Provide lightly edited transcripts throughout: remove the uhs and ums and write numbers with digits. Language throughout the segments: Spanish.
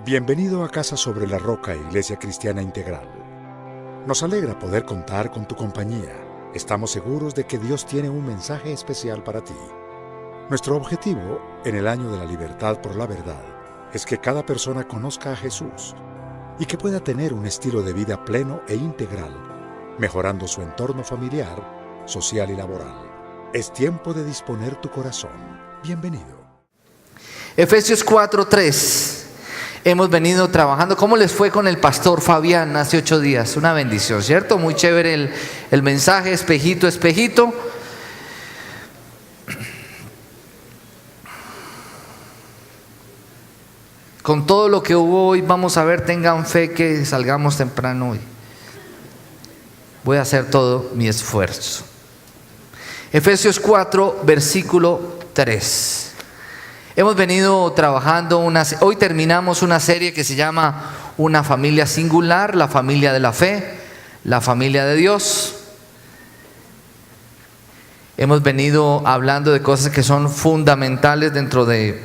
Bienvenido a Casa sobre la Roca, Iglesia Cristiana Integral. Nos alegra poder contar con tu compañía. Estamos seguros de que Dios tiene un mensaje especial para ti. Nuestro objetivo, en el año de la libertad por la verdad, es que cada persona conozca a Jesús y que pueda tener un estilo de vida pleno e integral, mejorando su entorno familiar, social y laboral. Es tiempo de disponer tu corazón. Bienvenido. Efesios 4:3. Hemos venido trabajando. ¿Cómo les fue con el pastor Fabián hace 8 días? Una bendición, ¿cierto? Muy chévere el mensaje, espejito, espejito. Con todo lo que hubo hoy, vamos a ver, tengan fe que salgamos temprano hoy. Voy a hacer todo mi esfuerzo. Efesios 4, versículo 3. Hemos venido trabajando, hoy terminamos una serie que se llama Una familia singular, la familia de la fe, la familia de Dios. Hemos venido hablando de cosas que son fundamentales dentro de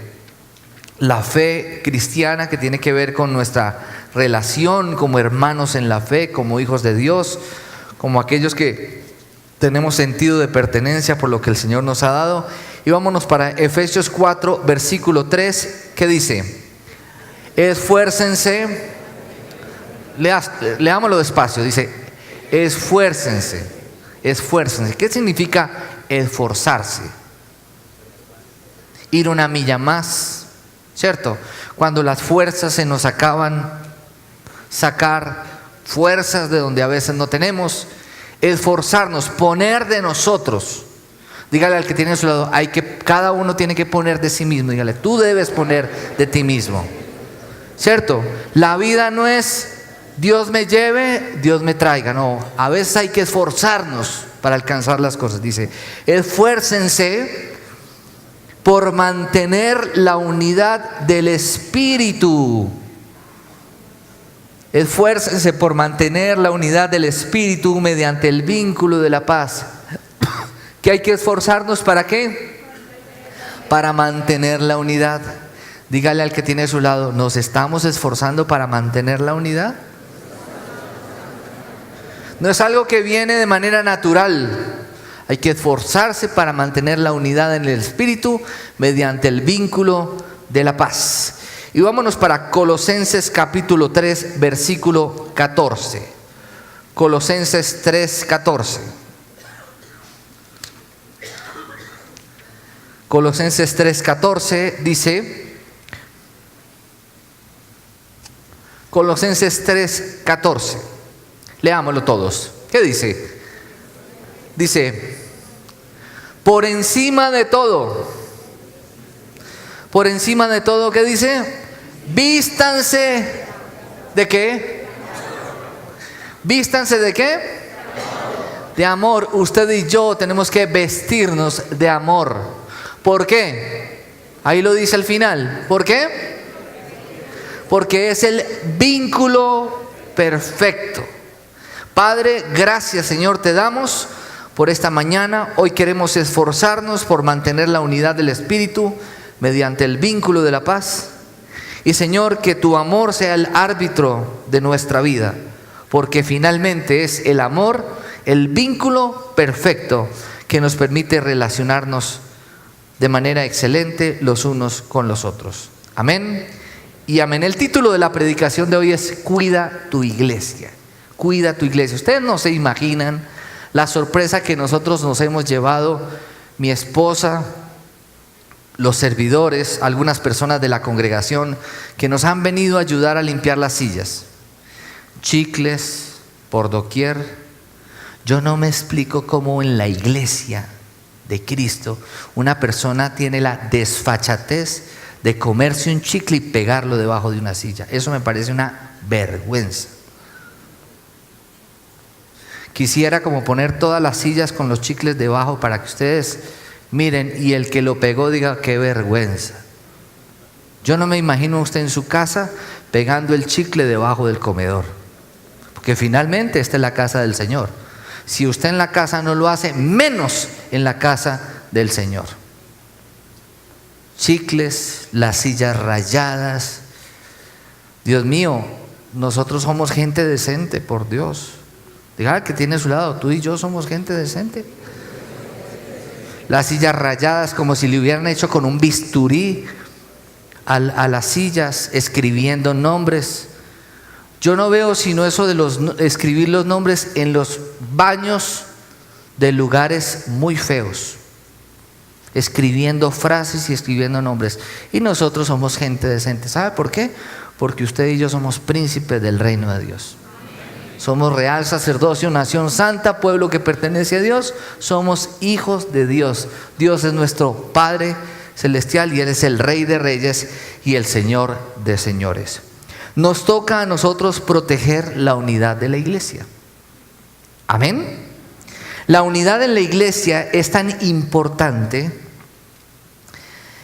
la fe cristiana, que tiene que ver con nuestra relación como hermanos en la fe, como hijos de Dios, como aquellos que tenemos sentido de pertenencia por lo que el Señor nos ha dado. Y vámonos para Efesios 4, versículo 3, que dice: esfuércense, leámoslo despacio, dice: esfuércense, esfuércense. ¿Qué significa esforzarse? Ir una milla más, ¿cierto? Cuando las fuerzas se nos acaban, sacar fuerzas de donde a veces no tenemos, esforzarnos, poner de nosotros. Dígale al que tiene a su lado, cada uno tiene que poner de sí mismo. Dígale, tú debes poner de ti mismo, ¿cierto? La vida no es Dios me lleve, Dios me traiga. No, a veces hay que esforzarnos para alcanzar las cosas. Dice, esfuércense por mantener la unidad del Espíritu. Esfuércense por mantener la unidad del Espíritu mediante el vínculo de la paz. ¿Qué hay que esforzarnos para qué? Para mantener la unidad. Dígale al que tiene a su lado, ¿nos estamos esforzando para mantener la unidad? No es algo que viene de manera natural. Hay que esforzarse para mantener la unidad en el Espíritu mediante el vínculo de la paz. Y vámonos para Colosenses capítulo 3, versículo 14. Colosenses 3, 14. Colosenses 3, 14 dice, Colosenses 3, 14. Leámoslo todos. ¿Qué dice? Dice, por encima de todo, ¿qué dice? Vístanse, ¿de qué? ¿Vístanse de qué? De amor. Usted y yo tenemos que vestirnos de amor. ¿Por qué? Ahí lo dice al final. ¿Por qué? Porque es el vínculo perfecto. Padre, gracias, Señor, te damos por esta mañana. Hoy queremos esforzarnos por mantener la unidad del Espíritu mediante el vínculo de la paz. Y Señor, que tu amor sea el árbitro de nuestra vida, porque finalmente es el amor, el vínculo perfecto que nos permite relacionarnos de manera excelente los unos con los otros. Amén y amén. El título de la predicación de hoy es Cuida tu iglesia. Cuida tu iglesia. Ustedes no se imaginan la sorpresa que nosotros nos hemos llevado, mi esposa, los servidores, algunas personas de la congregación que nos han venido a ayudar a limpiar las sillas. Chicles por doquier. Yo no me explico cómo en la iglesia de Cristo una persona tiene la desfachatez de comerse un chicle y pegarlo debajo de una silla. Eso me parece una vergüenza. Quisiera como poner todas las sillas con los chicles debajo para que ustedes miren y el que lo pegó diga qué vergüenza. Yo no me imagino a usted en su casa pegando el chicle debajo del comedor, porque finalmente esta es la casa del Señor. Si usted en la casa no lo hace, menos en la casa del Señor. Chicles, las sillas rayadas, Dios mío, nosotros somos gente decente, por Dios. Diga al que tiene a su lado, tú y yo somos gente decente. Las sillas rayadas como si le hubieran hecho con un bisturí a las sillas, escribiendo nombres. Yo no veo sino eso de escribir los nombres en los baños de lugares muy feos, escribiendo frases y escribiendo nombres. Y nosotros somos gente decente. ¿Sabe por qué? Porque usted y yo somos príncipes del reino de Dios. Somos real sacerdocio, nación santa, pueblo que pertenece a Dios. Somos hijos de Dios. Dios es nuestro Padre celestial y Él es el Rey de reyes y el Señor de señores. Nos toca a nosotros proteger la unidad de la iglesia. Amén. La unidad en la iglesia es tan importante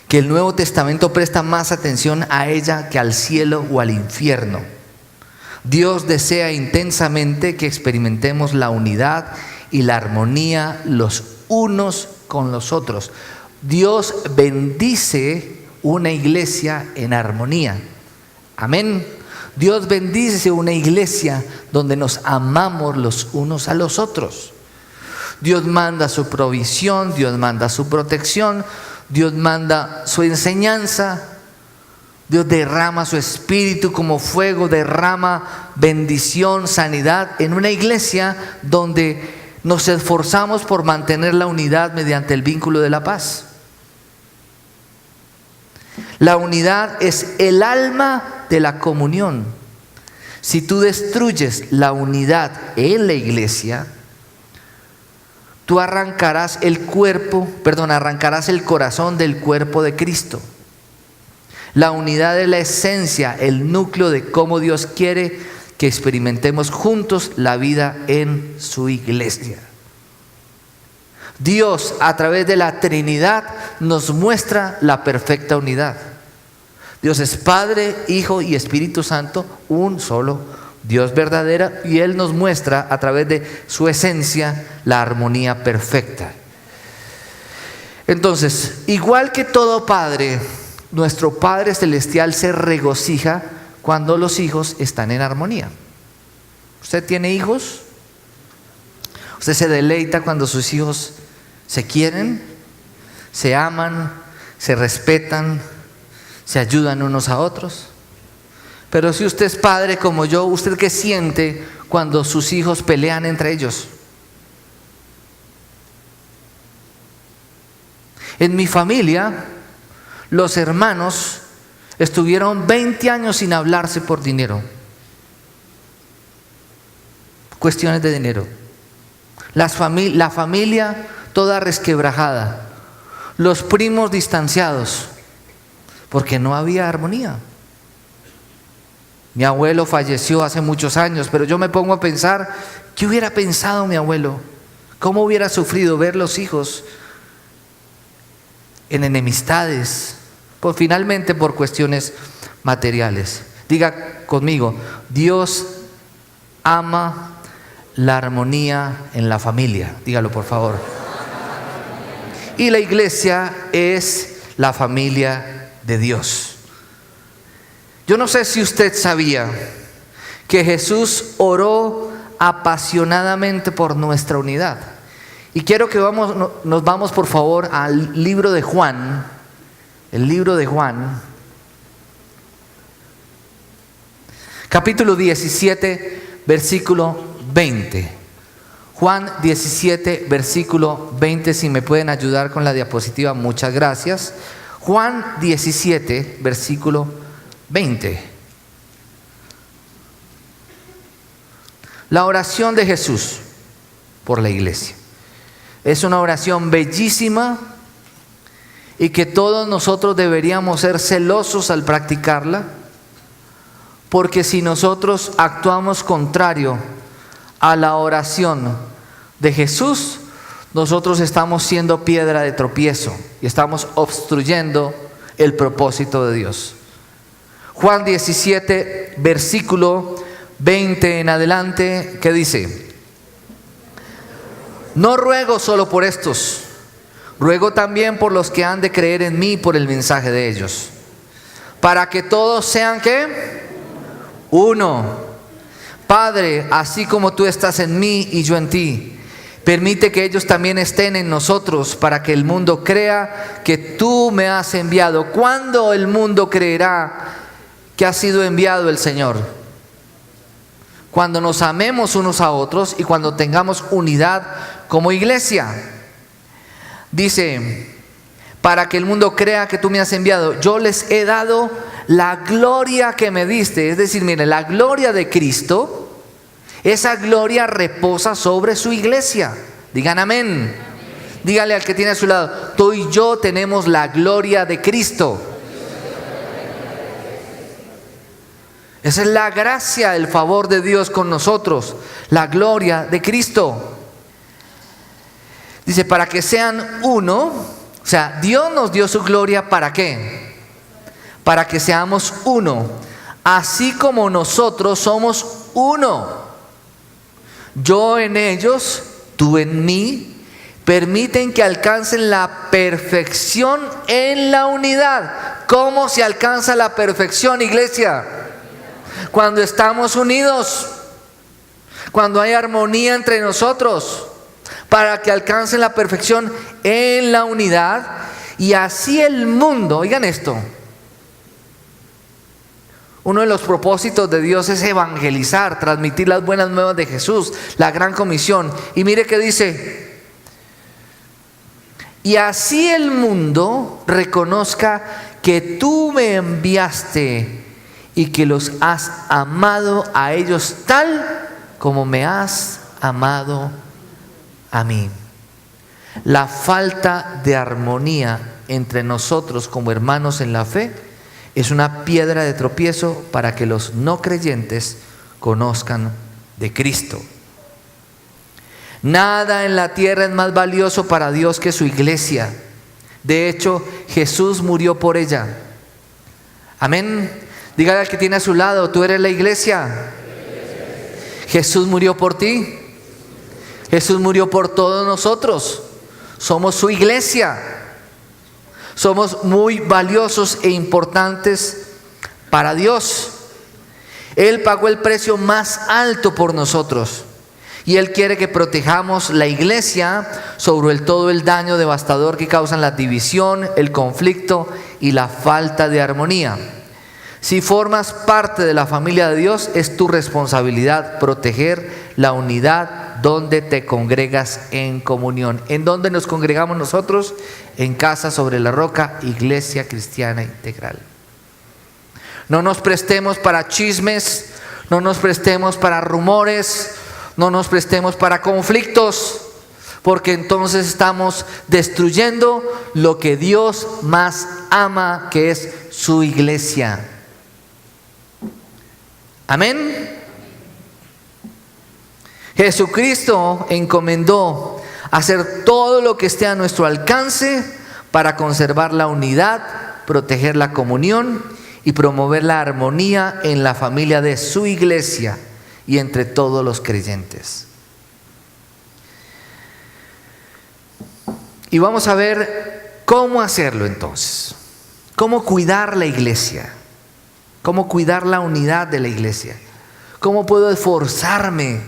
que el Nuevo Testamento presta más atención a ella que al cielo o al infierno. Dios desea intensamente que experimentemos la unidad y la armonía los unos con los otros. Dios bendice una iglesia en armonía. Amén. Dios bendice una iglesia donde nos amamos los unos a los otros. Dios manda su provisión, Dios manda su protección, Dios manda su enseñanza. Dios derrama su espíritu como fuego, derrama bendición, sanidad en una iglesia donde nos esforzamos por mantener la unidad mediante el vínculo de la paz. La unidad es el alma de la comunión. Si tú destruyes la unidad en la iglesia, tú arrancarás el corazón del cuerpo de Cristo. La unidad es la esencia, el núcleo de cómo Dios quiere que experimentemos juntos la vida en su iglesia. Dios, a través de la Trinidad, nos muestra la perfecta unidad. Dios es Padre, Hijo y Espíritu Santo, un solo Dios verdadero, y Él nos muestra a través de su esencia la armonía perfecta. Entonces, igual que todo padre, nuestro Padre Celestial se regocija cuando los hijos están en armonía. ¿Usted tiene hijos? ¿Usted se deleita cuando sus hijos se quieren, se aman, se respetan, se ayudan unos a otros? Pero si usted es padre como yo, ¿usted qué siente cuando sus hijos pelean entre ellos? En mi familia, los hermanos estuvieron 20 años sin hablarse por dinero. Cuestiones de dinero. La familia toda resquebrajada. Los primos distanciados. Porque no había armonía. Mi abuelo falleció hace muchos años, pero yo me pongo a pensar, ¿qué hubiera pensado mi abuelo? ¿Cómo hubiera sufrido ver los hijos en enemistades? Finalmente por cuestiones materiales. Diga conmigo, Dios ama la armonía en la familia. Dígalo por favor. Y la iglesia es la familia de Dios. Yo no sé si usted sabía que Jesús oró apasionadamente por nuestra unidad. Y quiero que nos vamos por favor al libro de Juan. El libro de Juan, capítulo 17, versículo 20. Juan 17, versículo 20, si me pueden ayudar con la diapositiva, muchas gracias. Juan 17, versículo 20. La oración de Jesús por la iglesia. Es una oración bellísima y que todos nosotros deberíamos ser celosos al practicarla, porque si nosotros actuamos contrario a la oración de Jesús, nosotros estamos siendo piedra de tropiezo y estamos obstruyendo el propósito de Dios. Juan 17, versículo 20 en adelante, ¿qué dice? No ruego solo por estos, ruego también por los que han de creer en mí por el mensaje de ellos, para que todos sean ¿qué? uno. Padre, así como tú estás en mí y yo en ti, permite que ellos también estén en nosotros para que el mundo crea que tú me has enviado. ¿Cuándo el mundo creerá que ha sido enviado el Señor? Cuando nos amemos unos a otros y cuando tengamos unidad como iglesia. Dice, para que el mundo crea que tú me has enviado, yo les he dado la gloria que me diste. Es decir, mire, la gloria de Cristo, esa gloria reposa sobre su iglesia. Digan amén. Dígale al que tiene a su lado, tú y yo tenemos la gloria de Cristo. Esa es la gracia, el favor de Dios con nosotros, la gloria de Cristo. Dice, para que sean uno, o sea, Dios nos dio su gloria, ¿para qué? Para que seamos uno, así como nosotros somos uno. Yo en ellos, tú en mí, permiten que alcancen la perfección en la unidad. ¿Cómo se alcanza la perfección, iglesia? Cuando estamos unidos, cuando hay armonía entre nosotros, para que alcancen la perfección en la unidad, y así el mundo, oigan esto, uno de los propósitos de Dios es evangelizar, transmitir las buenas nuevas de Jesús, la gran comisión. Y mire que dice, y así el mundo reconozca que tú me enviaste y que los has amado a ellos tal como me has amado a mí. La falta de armonía entre nosotros como hermanos en la fe es una piedra de tropiezo para que los no creyentes conozcan de Cristo. Nada en la tierra es más valioso para Dios que su iglesia. De hecho, Jesús murió por ella. Amén. Dígale al que tiene a su lado, tú eres la iglesia. Jesús murió por ti. Jesús murió por todos nosotros. Somos su iglesia. Somos muy valiosos e importantes para Dios. Él pagó el precio más alto por nosotros. Y Él quiere que protejamos la iglesia sobre todo el daño devastador que causan la división, el conflicto y la falta de armonía. Si formas parte de la familia de Dios, es tu responsabilidad proteger la unidad donde te congregas en comunión. ¿En dónde nos congregamos nosotros? En Casa sobre la Roca, Iglesia Cristiana Integral. No nos prestemos para chismes, no nos prestemos para rumores, no nos prestemos para conflictos, porque entonces estamos destruyendo lo que Dios más ama, que es su iglesia. Amén. Jesucristo encomendó hacer todo lo que esté a nuestro alcance para conservar la unidad, proteger la comunión y promover la armonía en la familia de su iglesia y entre todos los creyentes. Y vamos a ver cómo hacerlo entonces. Cómo cuidar la iglesia. Cómo cuidar la unidad de la iglesia. Cómo puedo esforzarme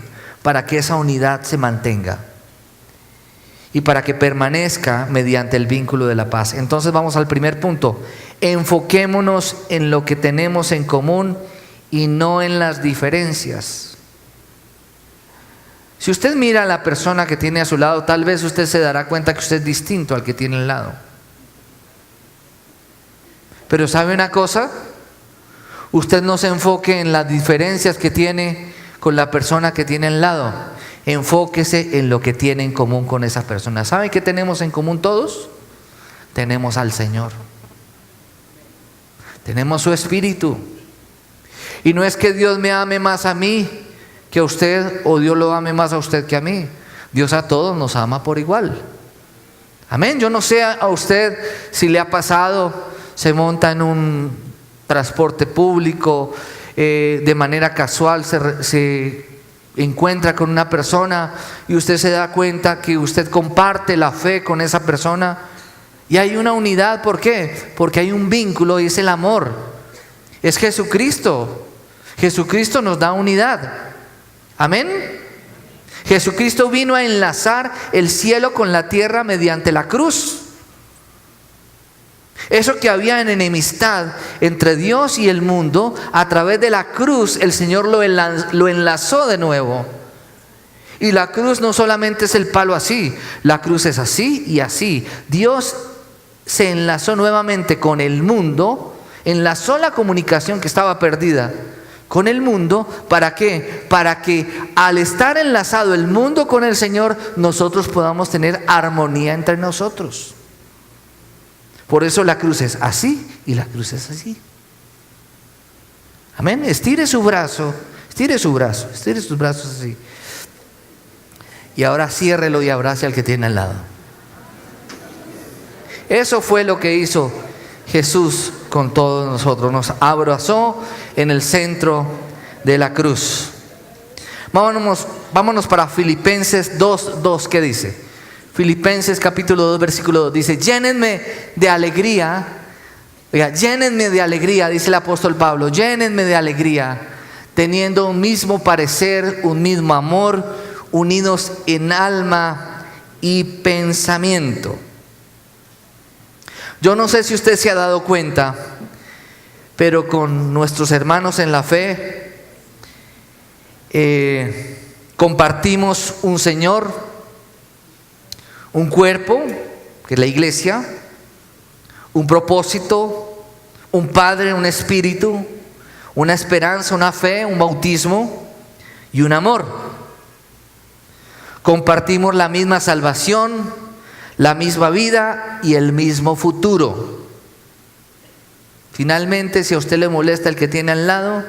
para que esa unidad se mantenga y para que permanezca mediante el vínculo de la paz. Entonces vamos al primer punto. Enfoquémonos en lo que tenemos en común y no en las diferencias. Si usted mira a la persona que tiene a su lado, tal vez usted se dará cuenta que usted es distinto al que tiene al lado. Pero ¿sabe una cosa? Usted no se enfoque en las diferencias que tiene con la persona que tiene al lado. Enfóquese en lo que tiene en común con esa persona. ¿Saben qué tenemos en común todos? Tenemos al Señor. Tenemos su Espíritu. Y no es que Dios me ame más a mí que a usted, o Dios lo ame más a usted que a mí. Dios a todos nos ama por igual. Amén. Yo no sé a usted si le ha pasado, se monta en un transporte público, de manera casual se encuentra con una persona y usted se da cuenta que usted comparte la fe con esa persona y hay una unidad. ¿Por qué? Porque hay un vínculo y es el amor. Es Jesucristo. Jesucristo nos da unidad. Amén. Jesucristo vino a enlazar el cielo con la tierra mediante la cruz. Eso que había en enemistad entre Dios y el mundo, a través de la cruz el Señor lo enlazó de nuevo. Y la cruz no solamente es el palo así, la cruz es así y así. Dios se enlazó nuevamente con el mundo, enlazó la comunicación que estaba perdida con el mundo. ¿Para qué? Para que al estar enlazado el mundo con el Señor, nosotros podamos tener armonía entre nosotros. Por eso la cruz es así y la cruz es así. Amén. Estire su brazo, estire su brazo, estire sus brazos así. Y ahora ciérrelo y abrace al que tiene al lado. Eso fue lo que hizo Jesús con todos nosotros. Nos abrazó en el centro de la cruz. Vámonos para Filipenses 2:2. ¿Qué dice? Filipenses capítulo 2 versículo 2 dice: llénenme de alegría. Oiga, llénenme de alegría, dice el apóstol Pablo. Llénenme de alegría, teniendo un mismo parecer, un mismo amor, unidos en alma y pensamiento. Yo no sé si usted se ha dado cuenta, pero con nuestros hermanos en la fe compartimos un Señor, un cuerpo, que es la iglesia, un propósito, un Padre, un Espíritu, una esperanza, una fe, un bautismo y un amor. Compartimos la misma salvación, la misma vida y el mismo futuro. Finalmente, si a usted le molesta el que tiene al lado,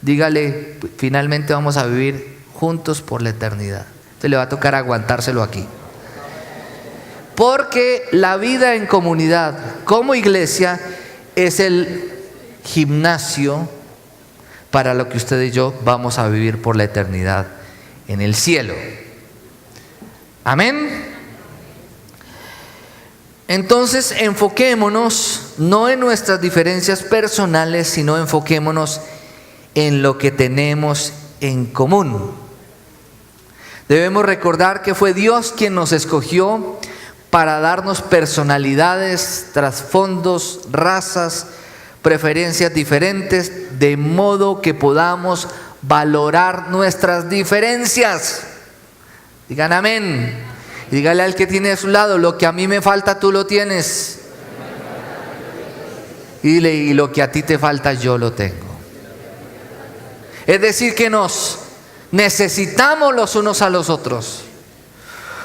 dígale: finalmente vamos a vivir juntos por la eternidad. Entonces le va a tocar aguantárselo aquí. Porque la vida en comunidad, como iglesia, es el gimnasio para lo que usted y yo vamos a vivir por la eternidad en el cielo. Amén. Entonces enfoquémonos no en nuestras diferencias personales, sino enfoquémonos en lo que tenemos en común. Debemos recordar que fue Dios quien nos escogió para darnos personalidades, trasfondos, razas, preferencias diferentes, de modo que podamos valorar nuestras diferencias. Digan amén. Y dígale al que tiene a su lado: lo que a mí me falta, tú lo tienes. Y dile: y lo que a ti te falta, yo lo tengo. Es decir, que nos necesitamos los unos a los otros.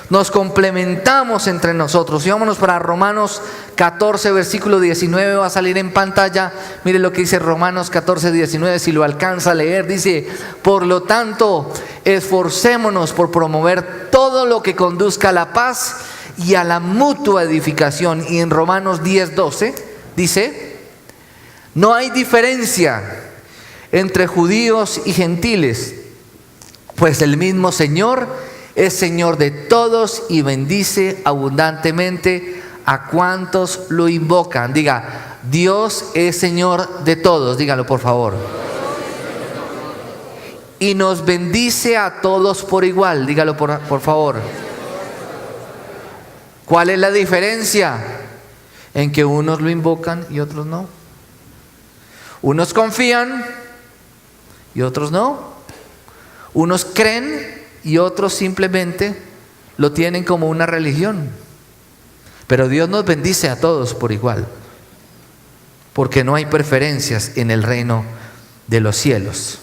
Nos complementamos entre nosotros. Y vámonos para Romanos 14, versículo 19. Va a salir en pantalla. Mire lo que dice Romanos 14, 19. Si lo alcanza a leer, dice: por lo tanto, esforcémonos por promover todo lo que conduzca a la paz y a la mutua edificación. Y en Romanos 10, 12 dice: no hay diferencia entre judíos y gentiles, pues el mismo Señor es Señor de todos y bendice abundantemente a cuantos lo invocan. Diga: Dios es Señor de todos. Dígalo por favor. Y nos bendice a todos por igual. Dígalo por favor. ¿Cuál es la diferencia? En que unos lo invocan y otros no. Unos confían y otros no. Unos creen y otros simplemente lo tienen como una religión. Pero Dios nos bendice a todos por igual, porque no hay preferencias en el reino de los cielos.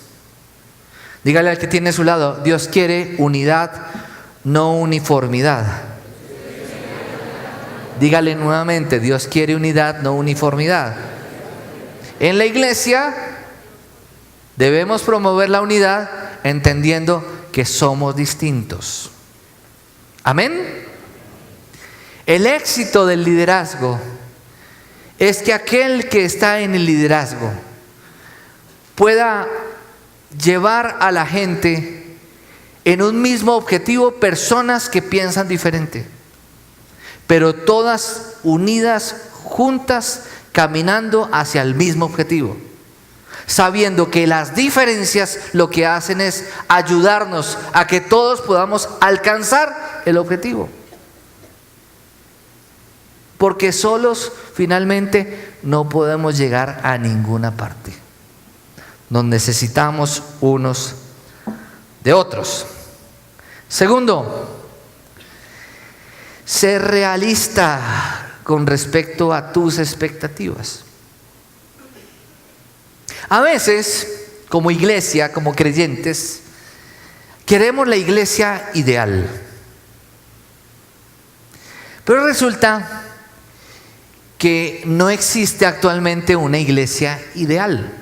Dígale al que tiene a su lado: Dios quiere unidad, no uniformidad. Dígale nuevamente: Dios quiere unidad, no uniformidad. En la iglesia debemos promover la unidad, entendiendo que somos distintos. Amén. El éxito del liderazgo es que aquel que está en el liderazgo pueda llevar a la gente en un mismo objetivo, personas que piensan diferente, pero todas unidas, juntas, caminando hacia el mismo objetivo. sabiendo que las diferencias lo que hacen es ayudarnos a que todos podamos alcanzar el objetivo. Porque solos finalmente no podemos llegar a ninguna parte. Nos necesitamos unos de otros. Segundo, ser realista con respecto a tus expectativas. A veces, como iglesia, como creyentes, queremos la iglesia ideal. Pero resulta que no existe actualmente una iglesia ideal.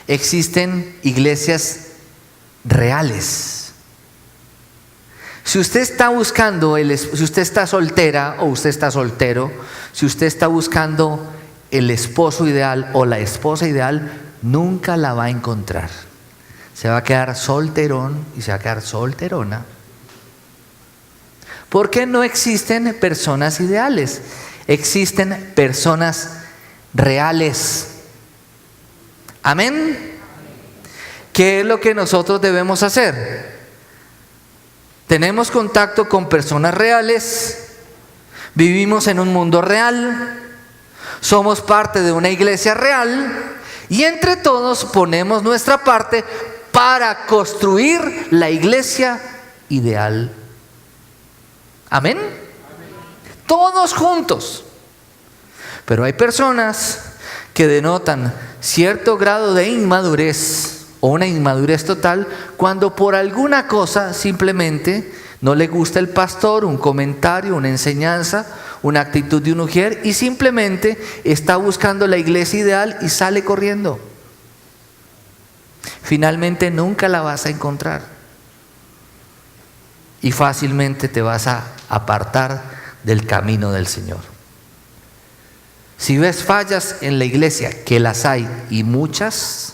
Existen iglesias reales. Si usted está buscando, si usted está soltera o usted está soltero, si usted está buscando el esposo ideal o la esposa ideal, nunca la va a encontrar. Se va a quedar solterón y se va a quedar solterona. Porque no existen personas ideales, existen personas reales. Amén. ¿Qué es lo que nosotros debemos hacer? Tenemos contacto con personas reales, vivimos en un mundo real, somos parte de una iglesia real y entre todos ponemos nuestra parte para construir la iglesia ideal. Amén. Todos juntos. Pero hay personas que denotan cierto grado de inmadurez o una inmadurez total cuando por alguna cosa simplemente no le gusta el pastor, un comentario, una enseñanza, una actitud de una mujer y simplemente está buscando la iglesia ideal y sale corriendo. Finalmente nunca la vas a encontrar y fácilmente te vas a apartar del camino del Señor. Si ves fallas en la iglesia, que las hay y muchas,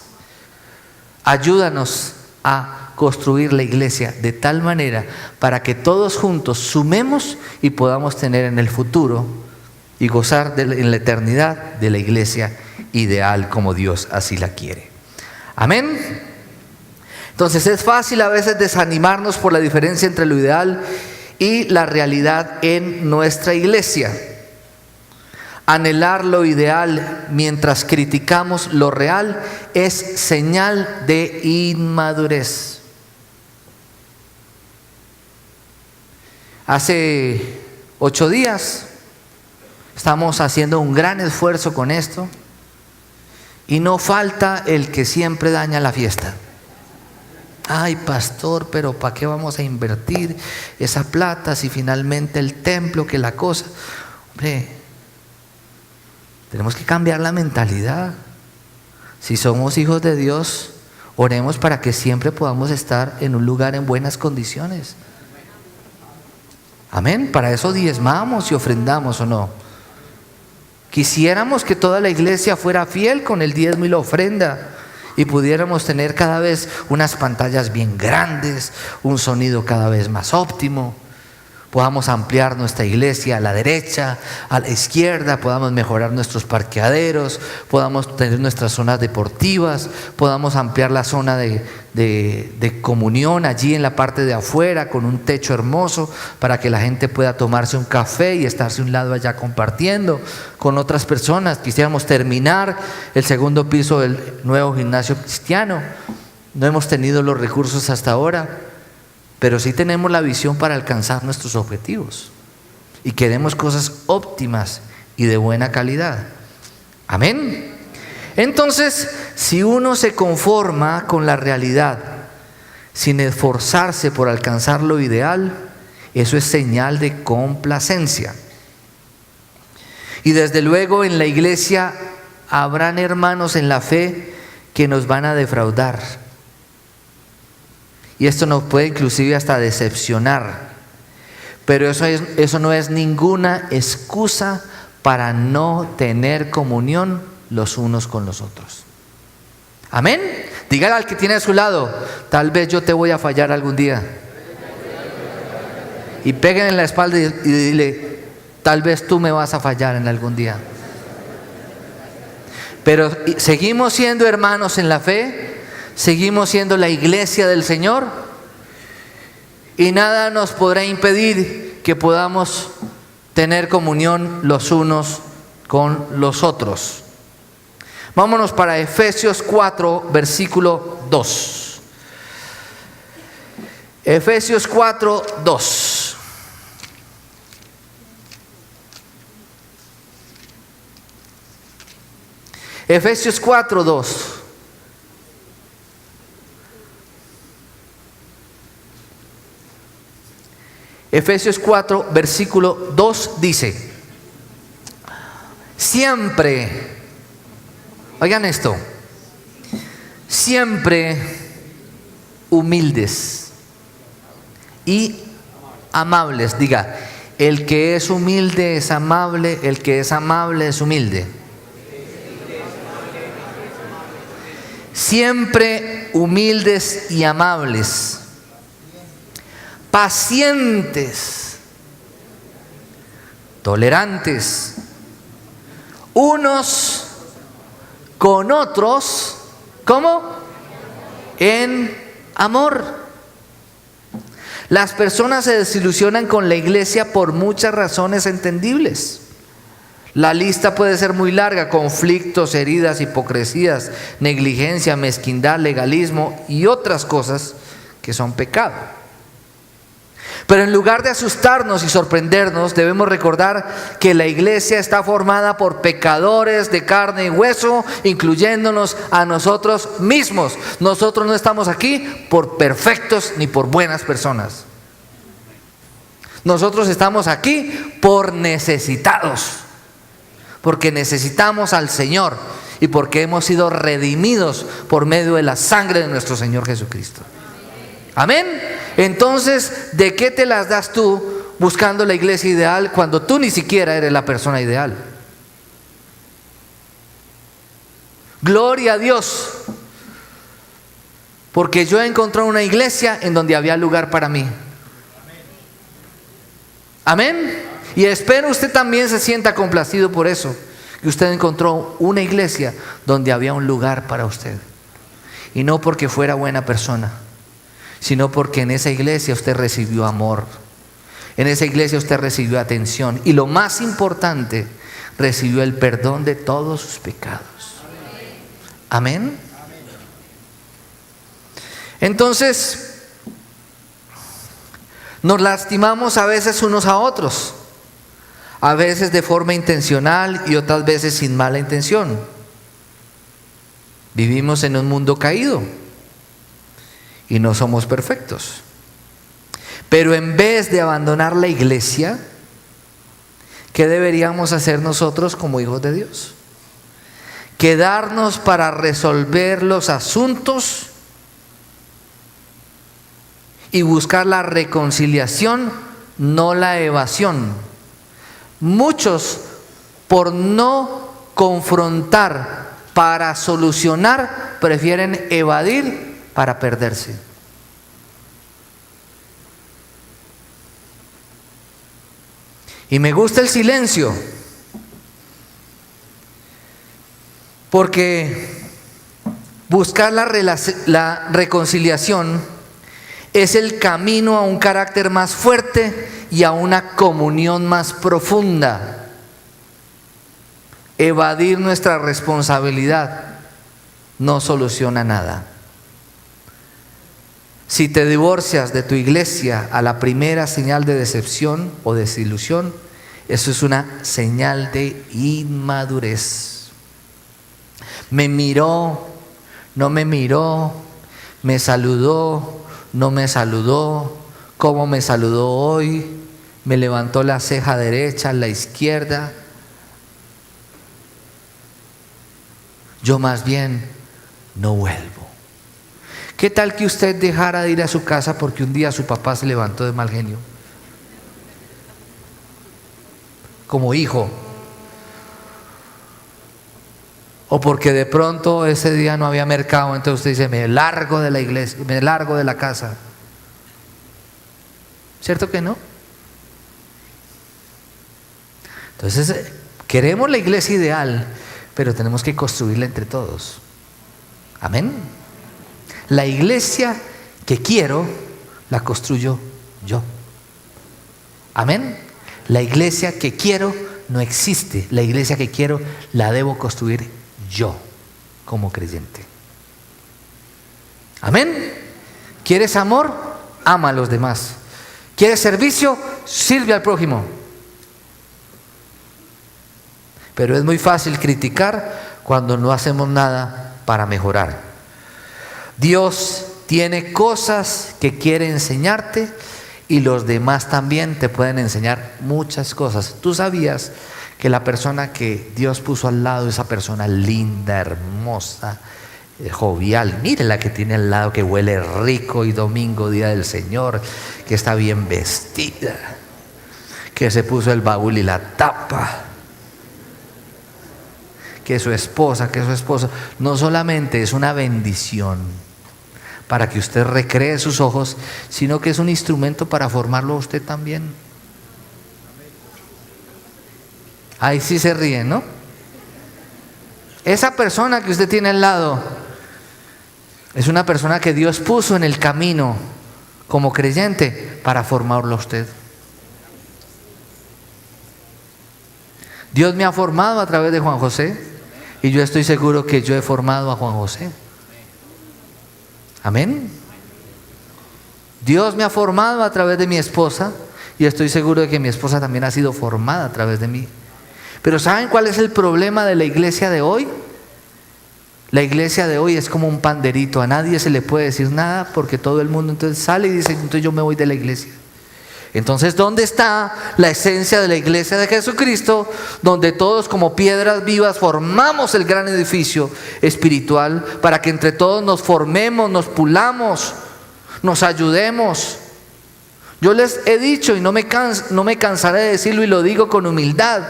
ayúdanos a construir la iglesia de tal manera para que todos juntos sumemos y podamos tener en el futuro y gozar en la eternidad de la iglesia ideal como Dios así la quiere. Amén. Entonces es fácil a veces desanimarnos por la diferencia entre lo ideal y la realidad en nuestra iglesia. Anhelar lo ideal mientras criticamos lo real es señal de inmadurez. Hace 8 días estamos haciendo un gran esfuerzo con esto y no falta el que siempre daña la fiesta. Ay, pastor, pero ¿para qué vamos a invertir esa plata si finalmente el templo, que la cosa? Hombre, tenemos que cambiar la mentalidad. Si somos hijos de Dios, oremos para que siempre podamos estar en un lugar en buenas condiciones. Amén. Para eso diezmamos y ofrendamos, ¿o no? Quisiéramos que toda la iglesia fuera fiel con el diezmo y la ofrenda y pudiéramos tener cada vez unas pantallas bien grandes, un sonido cada vez más óptimo. Podamos ampliar nuestra iglesia a la derecha, a la izquierda, podamos mejorar nuestros parqueaderos, podamos tener nuestras zonas deportivas, podamos ampliar la zona de comunión allí en la parte de afuera con un techo hermoso para que la gente pueda tomarse un café y estarse a un lado allá compartiendo con otras personas. Quisiéramos terminar el segundo piso del nuevo gimnasio cristiano. No hemos tenido los recursos hasta ahora, pero sí tenemos la visión para alcanzar nuestros objetivos y queremos cosas óptimas y de buena calidad. Amén. Entonces, si uno se conforma con la realidad sin esforzarse por alcanzar lo ideal, eso es señal de complacencia. Y desde luego en la iglesia habrán hermanos en la fe que nos van a defraudar. Y esto nos puede inclusive hasta decepcionar. Pero eso no es ninguna excusa para no tener comunión los unos con los otros. Amén. Dígale al que tiene a su lado: tal vez yo te voy a fallar algún día. Y peguen en la espalda y dile: tal vez tú me vas a fallar en algún día. Pero seguimos siendo hermanos en la fe, seguimos siendo la iglesia del Señor, y nada nos podrá impedir que podamos tener comunión los unos con los otros. Vámonos para Efesios 4, versículo 2. Efesios 4, 2. Efesios 4, 2. Efesios 4, versículo 2 dice: siempre, oigan esto, siempre humildes y amables. Diga, el que es humilde es amable, el que es amable es humilde. Siempre humildes y amables, pacientes, tolerantes, unos con otros, ¿cómo? En amor. Las personas se desilusionan con la iglesia por muchas razones entendibles. La lista puede ser muy larga: conflictos, heridas, hipocresías, negligencia, mezquindad, legalismo y otras cosas que son pecado. Pero en lugar de asustarnos y sorprendernos, debemos recordar que la iglesia está formada por pecadores de carne y hueso, incluyéndonos a nosotros mismos. Nosotros no estamos aquí por perfectos ni por buenas personas. Nosotros estamos aquí por necesitados, porque necesitamos al Señor y porque hemos sido redimidos por medio de la sangre de nuestro Señor Jesucristo. Amén. Entonces, ¿de qué te las das tú buscando la iglesia ideal cuando tú ni siquiera eres la persona ideal? Gloria a Dios, porque yo he encontrado una iglesia en donde había lugar para mí. Amén. Y espero usted también se sienta complacido por eso, que usted encontró una iglesia donde había un lugar para usted. Y no porque fuera buena persona, sino porque en esa iglesia usted recibió amor, en esa iglesia usted recibió atención, y lo más importante, recibió el perdón de todos sus pecados. Amén. Entonces, nos lastimamos a veces unos a otros, a veces de forma intencional y otras veces sin mala intención. Vivimos en un mundo caído y no somos perfectos. Pero en vez de abandonar la iglesia, ¿qué deberíamos hacer nosotros como hijos de Dios? Quedarnos para resolver los asuntos y buscar la reconciliación, no la evasión. Muchos, por no confrontar para solucionar, prefieren evadir para perderse. Y me gusta el silencio, porque buscar la reconciliación es el camino a un carácter más fuerte y a una comunión más profunda. Evadir nuestra responsabilidad no soluciona nada. Si te divorcias de tu iglesia a la primera señal de decepción o desilusión, eso es una señal de inmadurez. Me miró, no me miró, me saludó, no me saludó, cómo me saludó hoy, me levantó la ceja derecha, la izquierda. Yo más bien no vuelvo. ¿Qué tal que usted dejara de ir a su casa porque un día su papá se levantó de mal genio? Como hijo. O porque de pronto ese día no había mercado, entonces usted dice, me largo de la iglesia, me largo de la casa. ¿Cierto que no? Entonces, queremos la iglesia ideal, pero tenemos que construirla entre todos. Amén. La iglesia que quiero, la construyo yo. Amén. La iglesia que quiero no existe. La iglesia que quiero la debo construir yo como creyente. Amén. ¿Quieres amor? Ama a los demás. ¿Quieres servicio? Sirve al prójimo. Pero es muy fácil criticar cuando no hacemos nada para mejorar. Dios tiene cosas que quiere enseñarte y los demás también te pueden enseñar muchas cosas. ¿Tú sabías que la persona que Dios puso al lado, esa persona linda, hermosa, jovial, mire la que tiene al lado, que huele rico, y domingo, día del Señor, que está bien vestida, que se puso el baúl y la tapa, que su esposa, no solamente es una bendición para que usted recree sus ojos, sino que es un instrumento para formarlo a usted también? Ahí sí se ríen, ¿no? Esa persona que usted tiene al lado es una persona que Dios puso en el camino como creyente para formarlo a usted. Dios me ha formado a través de Juan José y yo estoy seguro que yo he formado a Juan José. Amén. Dios me ha formado a través de mi esposa y estoy seguro de que mi esposa también ha sido formada a través de mí. Pero ¿saben cuál es el problema de la iglesia de hoy? La iglesia de hoy es como un panderito, a nadie se le puede decir nada porque todo el mundo entonces sale y dice, entonces yo me voy de la iglesia. Entonces, ¿dónde está la esencia de la iglesia de Jesucristo? Donde todos como piedras vivas formamos el gran edificio espiritual para que entre todos nos formemos, nos pulamos, nos ayudemos. Yo les he dicho y no me cansaré de decirlo y lo digo con humildad.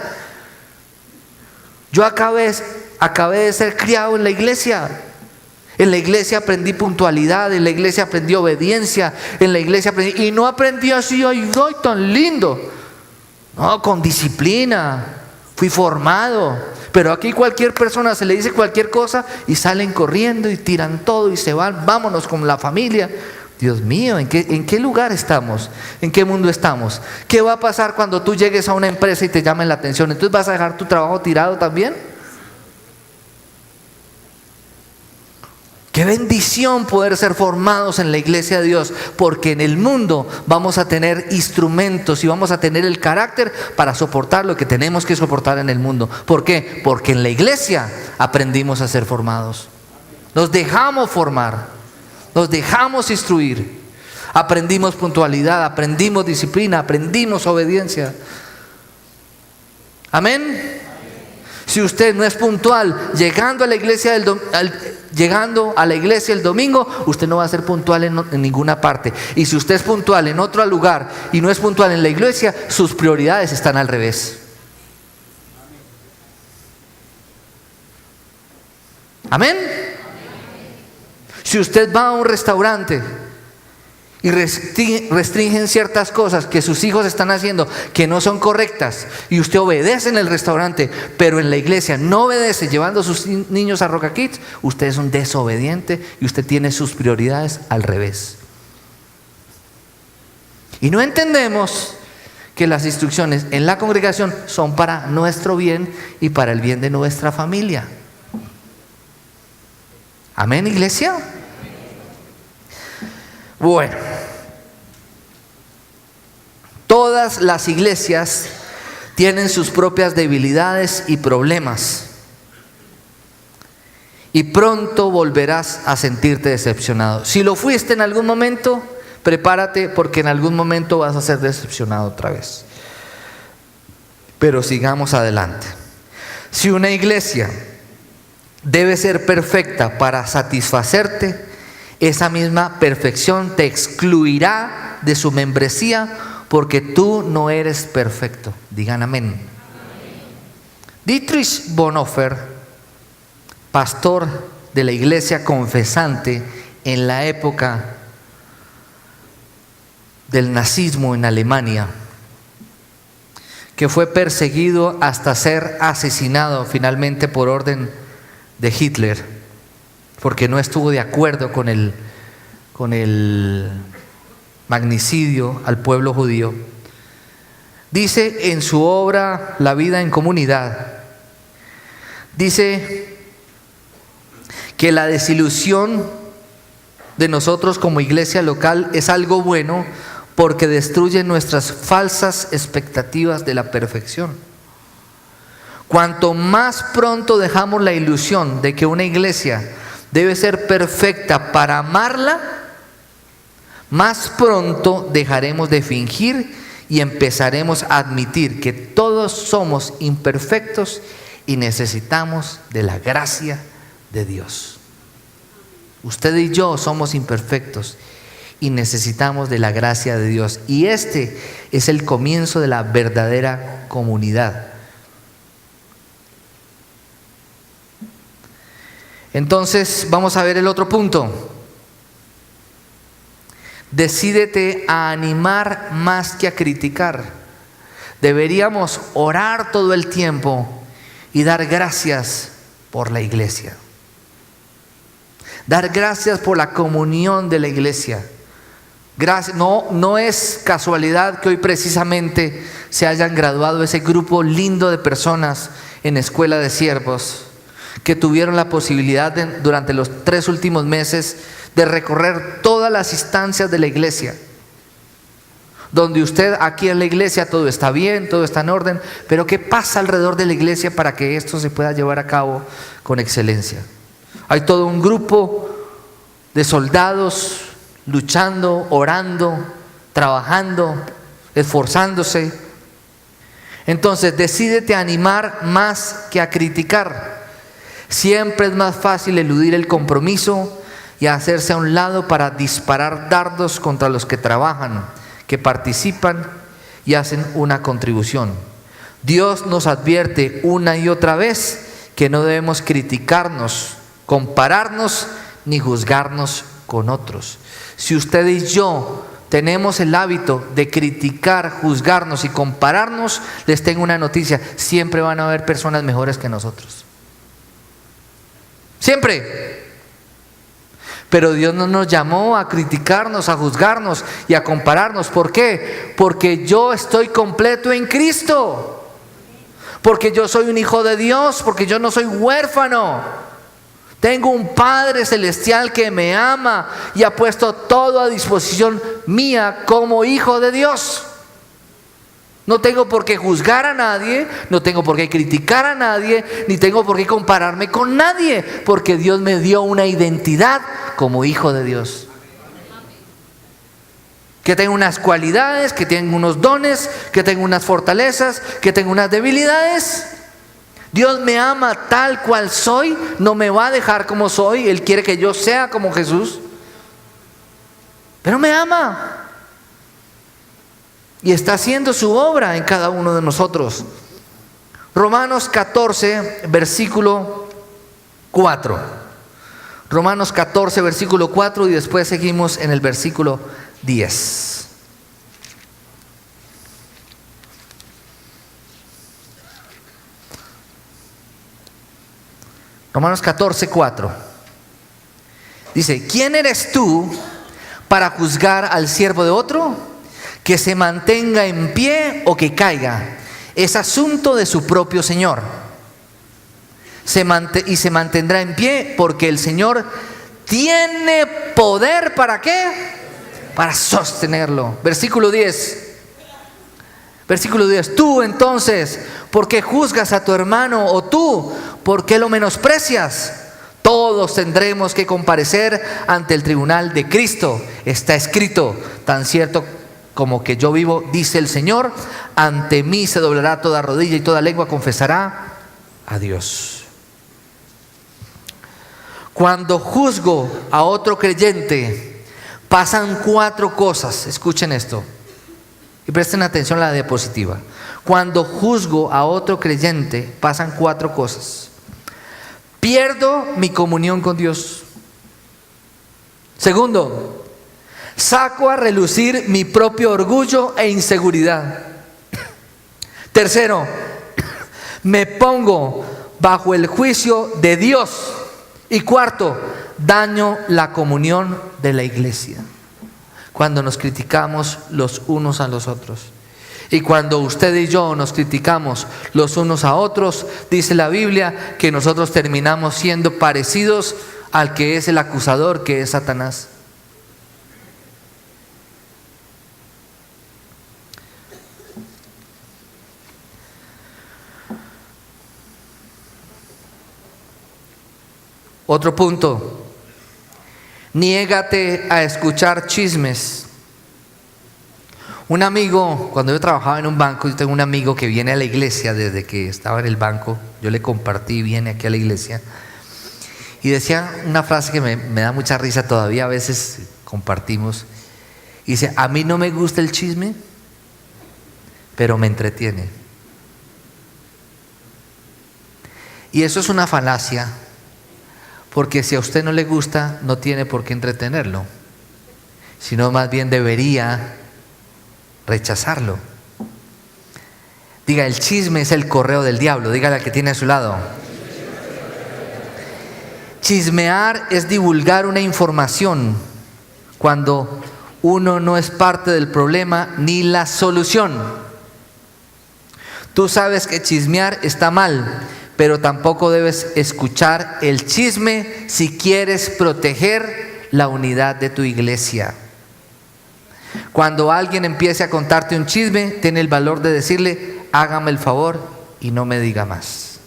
Yo acabé de ser criado en la iglesia. En la iglesia aprendí puntualidad, en la iglesia aprendí obediencia, en la iglesia aprendí, y no aprendí así, ay, tan lindo. No, con disciplina, fui formado. Pero aquí cualquier persona se le dice cualquier cosa y salen corriendo y tiran todo y se van, vámonos con la familia. Dios mío, ¿en qué lugar estamos? ¿En qué mundo estamos? ¿Qué va a pasar cuando tú llegues a una empresa y te llamen la atención? ¿Entonces vas a dejar tu trabajo tirado también? Qué bendición poder ser formados en la iglesia de Dios, porque en el mundo vamos a tener instrumentos y vamos a tener el carácter para soportar lo que tenemos que soportar en el mundo. ¿Por qué? Porque en la iglesia aprendimos a ser formados. Nos dejamos formar, nos dejamos instruir, aprendimos puntualidad, aprendimos disciplina, aprendimos obediencia. Amén. Si usted no es puntual llegando a la iglesia el domingo, usted no va a ser puntual en ninguna parte. Y si usted es puntual en otro lugar y no es puntual en la iglesia, sus prioridades están al revés. Amén. Si usted va a un restaurante y restringen ciertas cosas que sus hijos están haciendo que no son correctas y usted obedece en el restaurante, pero en la iglesia no obedece llevando a sus niños a Roca Kids, usted es un desobediente y usted tiene sus prioridades al revés. Y no entendemos que las instrucciones en la congregación son para nuestro bien y para el bien de nuestra familia. Amén, iglesia. Bueno, todas las iglesias tienen sus propias debilidades y problemas. Y pronto volverás a sentirte decepcionado. Si lo fuiste en algún momento, prepárate porque en algún momento vas a ser decepcionado otra vez. Pero sigamos adelante. Si una iglesia debe ser perfecta para satisfacerte, esa misma perfección te excluirá de su membresía porque tú no eres perfecto. Digan amén. Dietrich Bonhoeffer, pastor de la iglesia confesante en la época del nazismo en Alemania, que fue perseguido hasta ser asesinado finalmente por orden de Hitler, porque no estuvo de acuerdo con el magnicidio al pueblo judío. Dice en su obra La vida en comunidad, dice que la desilusión de nosotros como iglesia local es algo bueno porque destruye nuestras falsas expectativas de la perfección. Cuanto más pronto dejamos la ilusión de que una iglesia debe ser perfecta para amarla, más pronto dejaremos de fingir y empezaremos a admitir que todos somos imperfectos y necesitamos de la gracia de Dios. Usted y yo somos imperfectos y necesitamos de la gracia de Dios. Y este es el comienzo de la verdadera comunidad. Entonces, vamos a ver el otro punto. Decídete a animar más que a criticar. Deberíamos orar todo el tiempo y dar gracias por la iglesia. Dar gracias por la comunión de la iglesia. Gracias. No es casualidad que hoy precisamente se hayan graduado ese grupo lindo de personas en Escuela de Siervos, que tuvieron la posibilidad durante los 3 últimos meses de recorrer todas las instancias de la iglesia. Donde usted aquí en la iglesia todo está bien, todo está en orden, pero ¿qué pasa alrededor de la iglesia para que esto se pueda llevar a cabo con excelencia? Hay todo un grupo de soldados luchando, orando, trabajando, esforzándose. Entonces, decídete a animar más que a criticar. Siempre es más fácil eludir el compromiso y hacerse a un lado para disparar dardos contra los que trabajan, que participan y hacen una contribución. Dios nos advierte una y otra vez que no debemos criticarnos, compararnos ni juzgarnos con otros. Si usted y yo tenemos el hábito de criticar, juzgarnos y compararnos, les tengo una noticia: siempre van a haber personas mejores que nosotros. Siempre. Pero Dios no nos llamó a criticarnos, a juzgarnos y a compararnos. ¿Por qué? Porque yo estoy completo en Cristo. Porque yo soy un hijo de Dios, porque yo no soy huérfano. Tengo un Padre celestial que me ama y ha puesto todo a disposición mía como hijo de Dios. No tengo por qué juzgar a nadie, no tengo por qué criticar a nadie, ni tengo por qué compararme con nadie, porque Dios me dio una identidad como hijo de Dios. Que tengo unas cualidades, que tengo unos dones, que tengo unas fortalezas, que tengo unas debilidades. Dios me ama tal cual soy, no me va a dejar como soy. Él quiere que yo sea como Jesús, pero me ama y está haciendo su obra en cada uno de nosotros. Romanos 14, versículo 4. Romanos 14, versículo 4, y después seguimos en el versículo 10. Romanos 14, 4. Dice: ¿quién eres tú para juzgar al siervo de otro? Que se mantenga en pie o que caiga, es asunto de su propio Señor. Se mantendrá en pie porque el Señor tiene poder. ¿Para qué? Para sostenerlo. Versículo 10. Versículo 10. Tú entonces, ¿por qué juzgas a tu hermano? O tú, ¿por qué lo menosprecias? Todos tendremos que comparecer ante el tribunal de Cristo. Está escrito: tan cierto como que yo vivo, dice el Señor, ante mí se doblará toda rodilla y toda lengua confesará a Dios. Cuando juzgo a otro creyente, pasan 4 cosas. Escuchen esto y presten atención a la diapositiva. Cuando juzgo a otro creyente, pasan 4 cosas. Pierdo mi comunión con Dios. Segundo, saco a relucir mi propio orgullo e inseguridad. Tercero, me pongo bajo el juicio de Dios. Y cuarto, daño la comunión de la iglesia. Cuando nos criticamos los unos a los otros. Y cuando usted y yo nos criticamos los unos a otros, dice la Biblia que nosotros terminamos siendo parecidos al que es el acusador, que es Satanás. Otro punto, niégate a escuchar chismes. Un amigo, cuando yo trabajaba en un banco, yo tengo un amigo que viene a la iglesia desde que estaba en el banco, yo le compartí, viene aquí a la iglesia, y decía una frase que me da mucha risa todavía, a veces compartimos, y dice, a mí no me gusta el chisme, pero me entretiene. Y eso es una falacia, porque si a usted no le gusta, no tiene por qué entretenerlo, sino más bien debería rechazarlo. Diga, el chisme es el correo del diablo. Dígale al que tiene a su lado. Chismear es divulgar una información cuando uno no es parte del problema ni la solución. Tú sabes que chismear está mal, pero tampoco debes escuchar el chisme si quieres proteger la unidad de tu iglesia. Cuando alguien empiece a contarte un chisme, ten el valor de decirle, hágame el favor y no me diga más.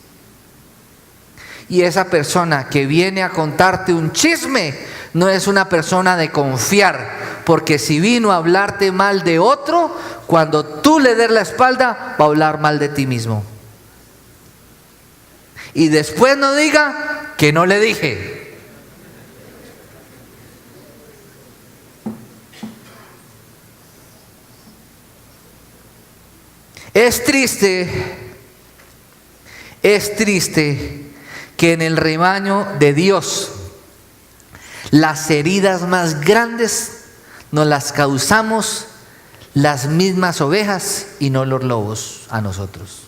Y esa persona que viene a contarte un chisme no es una persona de confiar, porque si vino a hablarte mal de otro, cuando tú le des la espalda, va a hablar mal de ti mismo. Y después no diga que no le dije. Es triste que en el rebaño de Dios las heridas más grandes nos las causamos las mismas ovejas y no los lobos a nosotros.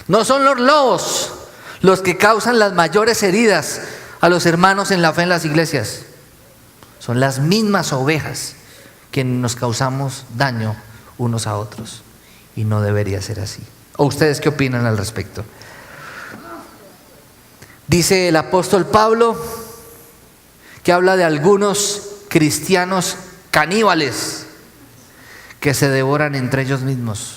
No son los lobos los que causan las mayores heridas a los hermanos en la fe en las iglesias. Son las mismas ovejas que nos causamos daño unos a otros, y no debería ser así. ¿O ustedes qué opinan al respecto? Dice el apóstol Pablo que habla de algunos cristianos caníbales que se devoran entre ellos mismos.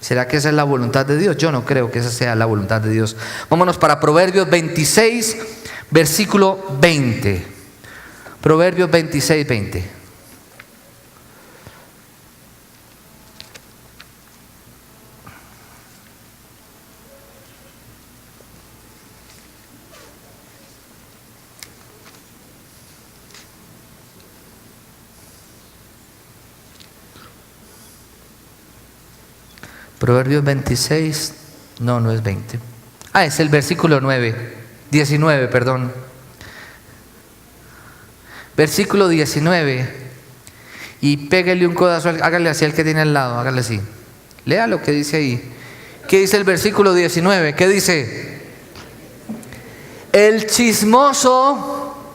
¿Será que esa es la voluntad de Dios? Yo no creo que esa sea la voluntad de Dios. Vámonos para Proverbios 26, versículo 20. Proverbios 26, 20. Proverbios 26, no es 20. Es el versículo 19, perdón. Versículo 19. Y pégale un codazo, hágale así al que tiene al lado, hágale así. Lea lo que dice ahí. ¿Qué dice el versículo 19? ¿Qué dice? El chismoso.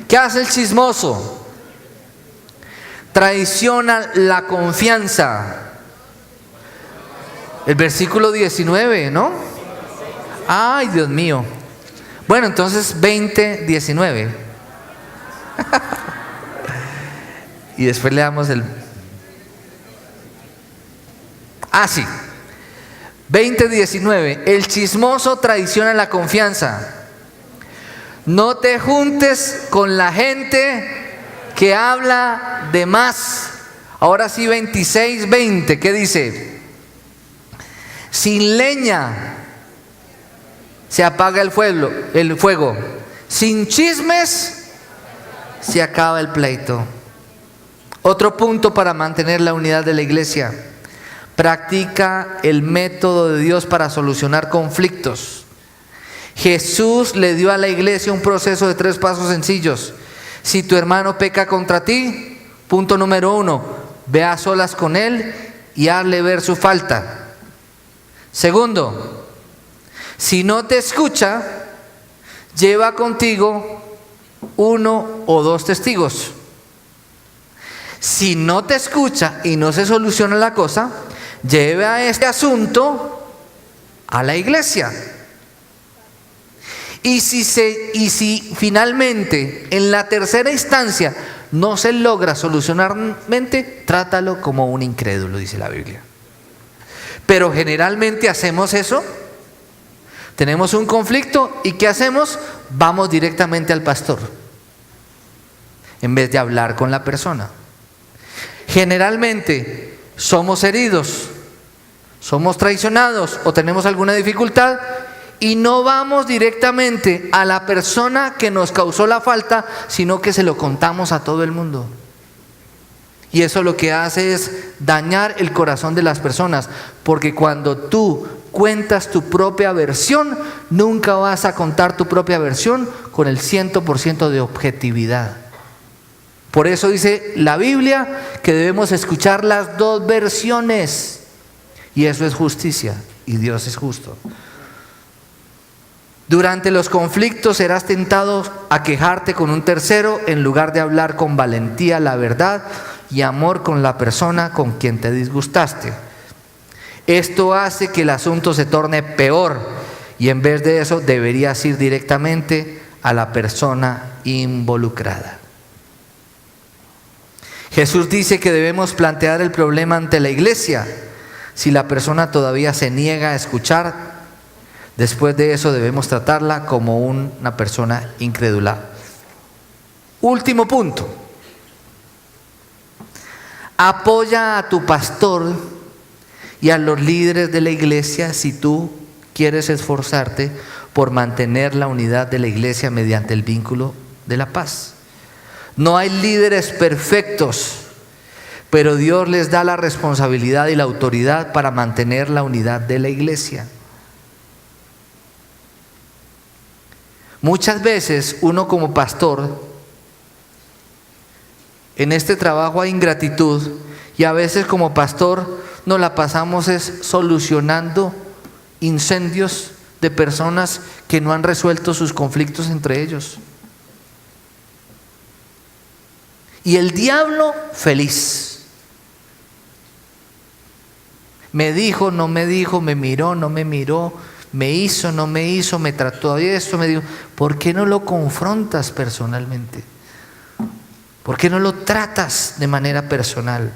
¿Qué hace el chismoso? Traiciona la confianza. El versículo 19, ¿no? Ay, Dios mío. Bueno, entonces 20, 19. Y después leamos el... sí. 20, 19. El chismoso traiciona la confianza. No te juntes con la gente que habla de más. Ahora sí, 26, 20. ¿Qué dice? Sin leña se apaga el fuego. Sin chismes se acaba el pleito. Otro punto para mantener la unidad de la iglesia: practica el método de Dios para solucionar conflictos. Jesús le dio a la iglesia un proceso de 3 pasos sencillos. Si tu hermano peca contra ti, punto número 1, ve a solas con él y hazle ver su falta. Segundo, si no te escucha, lleva contigo 1 o 2 testigos. Si no te escucha y no se soluciona la cosa, lleve a este asunto a la iglesia. Y si finalmente en la tercera instancia no se logra solucionar, trátalo como un incrédulo, dice la Biblia. Pero generalmente hacemos eso. Tenemos un conflicto y ¿qué hacemos? Vamos directamente al pastor en vez de hablar con la persona. Generalmente somos heridos, somos traicionados o tenemos alguna dificultad y no vamos directamente a la persona que nos causó la falta, sino que se lo contamos a todo el mundo. Y eso lo que hace es dañar el corazón de las personas, porque cuando tú cuentas tu propia versión, nunca vas a contar tu propia versión con el 100% de objetividad. Por eso dice la Biblia que debemos escuchar las 2 versiones, y eso es justicia, y Dios es justo. Durante los conflictos serás tentado a quejarte con un tercero en lugar de hablar con valentía la verdad y amor con la persona con quien te disgustaste. Esto hace que el asunto se torne peor y en vez de eso deberías ir directamente a la persona involucrada. Jesús dice que debemos plantear el problema ante la iglesia. Si la persona todavía se niega a escuchar, después de eso debemos tratarla como una persona incrédula. Último punto. Apoya a tu pastor y a los líderes de la iglesia si tú quieres esforzarte por mantener la unidad de la iglesia mediante el vínculo de la paz. No hay líderes perfectos, pero Dios les da la responsabilidad y la autoridad para mantener la unidad de la iglesia. Muchas veces uno como pastor, en este trabajo hay ingratitud y a veces como pastor nos la pasamos solucionando incendios de personas que no han resuelto sus conflictos entre ellos. Y el diablo feliz. Me dijo, no me dijo, me miró, no me miró, me hizo, no me hizo, me trató de esto, me dijo. ¿Por qué no lo confrontas personalmente? ¿Por qué no lo tratas de manera personal?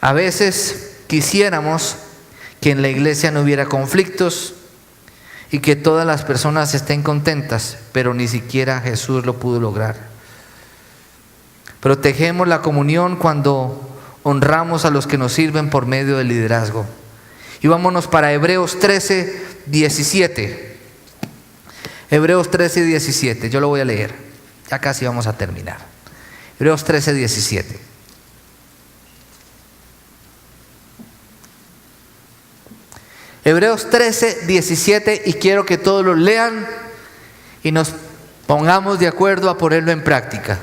A veces quisiéramos que en la iglesia no hubiera conflictos y que todas las personas estén contentas, pero ni siquiera Jesús lo pudo lograr. Protegemos la comunión cuando honramos a los que nos sirven por medio del liderazgo. Y vámonos para Hebreos 13, 17. Hebreos 13, 17. Yo lo voy a leer. Ya casi vamos a terminar. Hebreos 13, 17. Hebreos 13, 17, y quiero que todos lo lean y nos pongamos de acuerdo a ponerlo en práctica.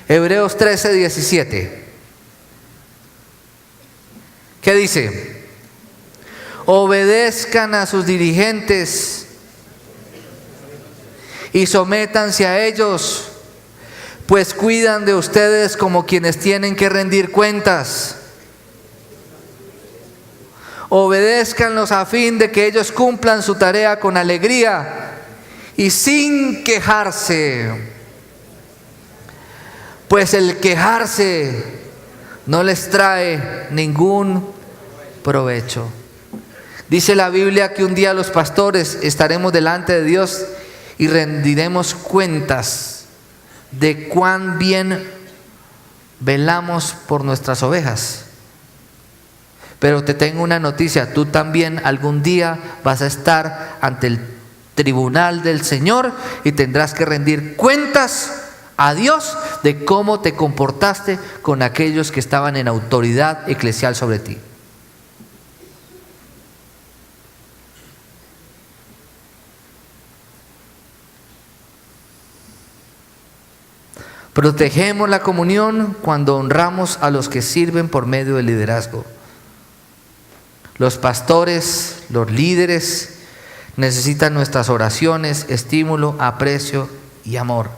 Hebreos 13, 17. ¿Qué dice? Obedezcan a sus dirigentes y sométanse a ellos, pues cuidan de ustedes como quienes tienen que rendir cuentas. Obedézcanlos a fin de que ellos cumplan su tarea con alegría y sin quejarse, pues el quejarse no les trae ningún provecho. Dice la Biblia que un día los pastores estaremos delante de Dios y rendiremos cuentas de cuán bien velamos por nuestras ovejas. Pero te tengo una noticia, tú también algún día vas a estar ante el tribunal del Señor y tendrás que rendir cuentas a Dios de cómo te comportaste con aquellos que estaban en autoridad eclesial sobre ti. Protegemos la comunión cuando honramos a los que sirven por medio del liderazgo. Los pastores, los líderes necesitan nuestras oraciones, estímulo, aprecio y amor.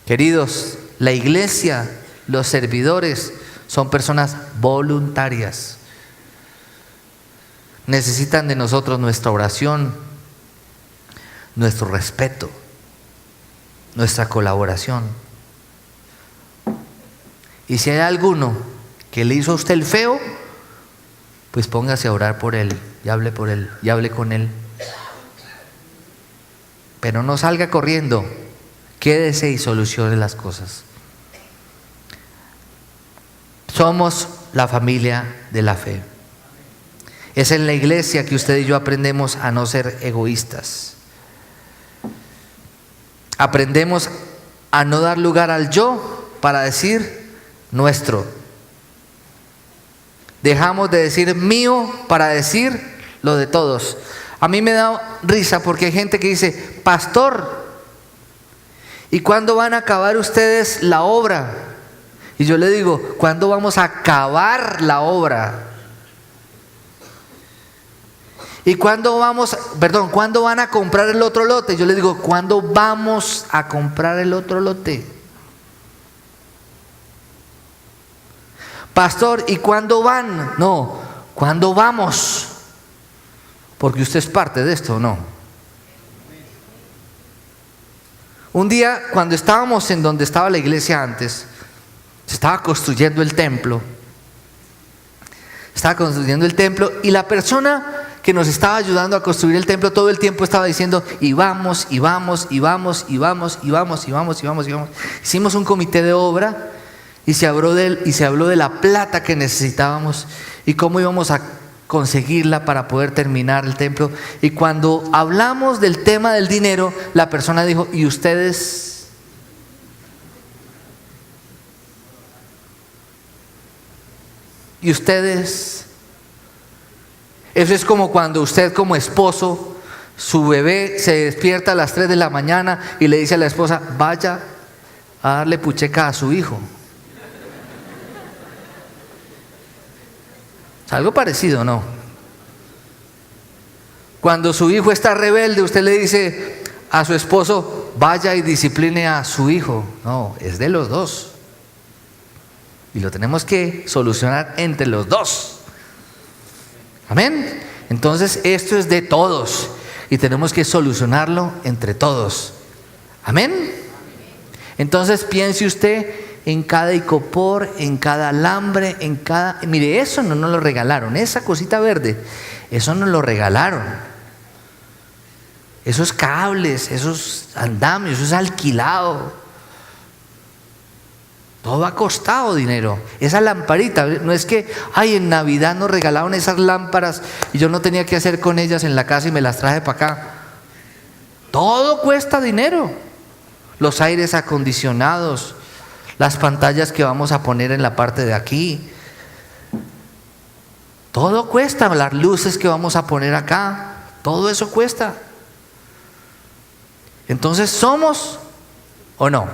Queridos, la iglesia, los servidores son personas voluntarias. Necesitan de nosotros nuestra oración, nuestro respeto, nuestra colaboración. Y si hay alguno que le hizo a usted el feo, pues póngase a orar por él y hable por él y hable con él. Pero no salga corriendo, quédese y solucione las cosas. Somos la familia de la fe. Es en la iglesia que usted y yo aprendemos a no ser egoístas. Aprendemos a no dar lugar al yo para decir nuestro. Dejamos de decir mío para decir lo de todos. A mí me da risa porque hay gente que dice, pastor, ¿y cuándo van a acabar ustedes la obra? Y yo le digo, ¿cuándo vamos a acabar la obra? ¿Y cuándo van a comprar el otro lote? Yo le digo, ¿cuándo vamos a comprar el otro lote? Pastor, ¿y cuándo van? No, ¿cuándo vamos? Porque usted es parte de esto, ¿no? Un día, cuando estábamos en donde estaba la iglesia antes, se estaba construyendo el templo. Estaba construyendo el templo y la persona que nos estaba ayudando a construir el templo todo el tiempo estaba diciendo, y vamos, y vamos, y vamos, y vamos, y vamos, y vamos, y vamos, y vamos. Hicimos un comité de obra y se habló de la plata que necesitábamos y cómo íbamos a conseguirla para poder terminar el templo. Y cuando hablamos del tema del dinero, la persona dijo, ¿y ustedes? ¿Y ustedes? Eso es como cuando usted como esposo, su bebé se despierta a las 3 de la mañana y le dice a la esposa, vaya a darle pucheca a su hijo. ¿Es algo parecido, no? Cuando su hijo está rebelde, usted le dice a su esposo, vaya y discipline a su hijo. No, es de los dos. Y lo tenemos que solucionar entre los dos. Amén. Entonces esto es de todos y tenemos que solucionarlo entre todos. Amén. Entonces piense usted en cada icopor, en cada alambre, en cada... Mire, eso no nos lo regalaron, esa cosita verde, eso nos lo regalaron. Esos cables, esos andamios, eso es alquilado. Todo ha costado dinero. Esa lamparita, no es que, ay, en Navidad nos regalaron esas lámparas y yo no tenía que hacer con ellas en la casa y me las traje para acá. Todo cuesta dinero. Los aires acondicionados, las pantallas que vamos a poner en la parte de aquí. Todo cuesta, las luces que vamos a poner acá. Todo eso cuesta. Entonces, ¿somos o no?